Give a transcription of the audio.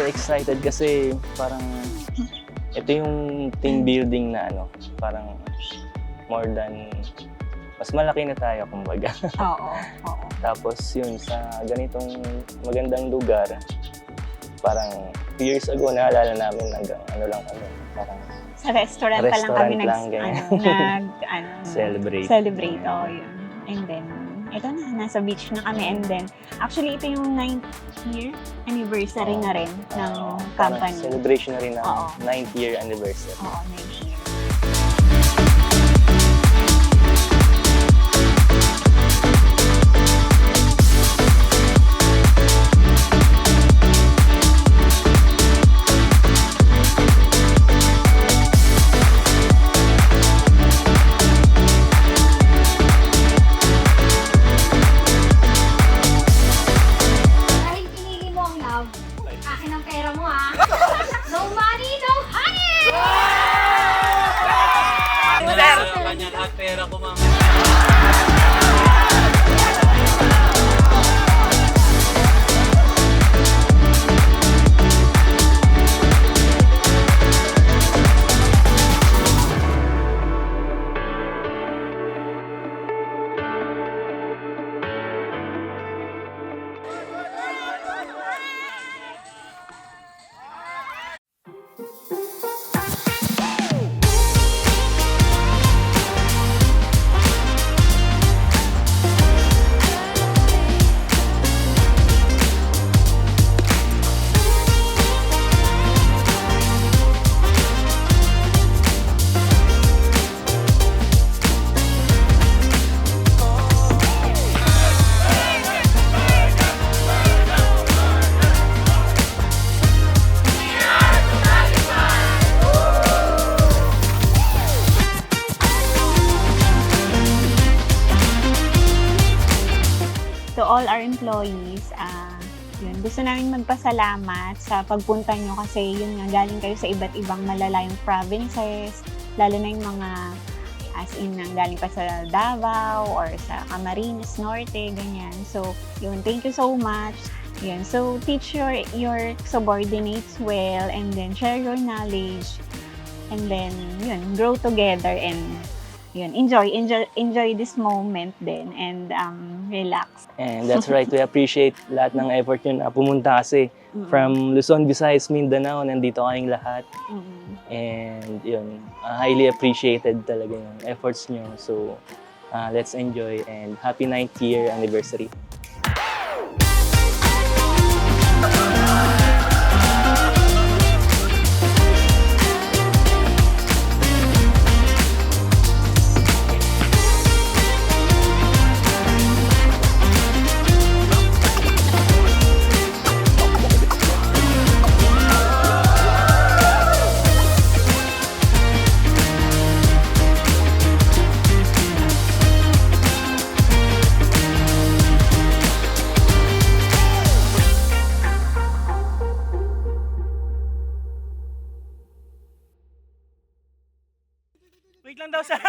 super excited kasi parang ito yung team building na ano, parang more than, mas malaki na tayo kumbaga. Oo, oo. Tapos yun, sa ganitong magandang lugar, parang years ago naalala namin hanggang ano lang kami, parang Sa restaurant pa lang kami celebrate. celebrate. Oo, yun. And then, ito na, nasa beach na kami. And then, actually, ito yung 9th year anniversary na rin ng Parang company. celebration na rin ng Oo. 9th year anniversary. Oo, 9th year. Dahil pinili mo ang love, akin ang pera mo ha. No money, no honey! Sa kanya lahat pera ko, ma'am. To all our employees, yun, gusto namin magpasalamat sa pagpunta nyo kasi yun nga, galing kayo sa iba't ibang malalayong provinces, lalo na yung mga as in galing pa sa Davao or sa Camarines Norte, ganyan. So, yun, thank you so much. Yun, so teach your subordinates well and then share your knowledge and then yun, grow together and yun, enjoy this moment din and relax. And that's right, we appreciate lahat ng effort nyo na pumunta kasi from Luzon, Visayas, Mindanao, nandito kayong lahat. And yun, highly appreciated talaga yung efforts nyo. So, let's enjoy and happy 9th year anniversary. Wait lang daw sa...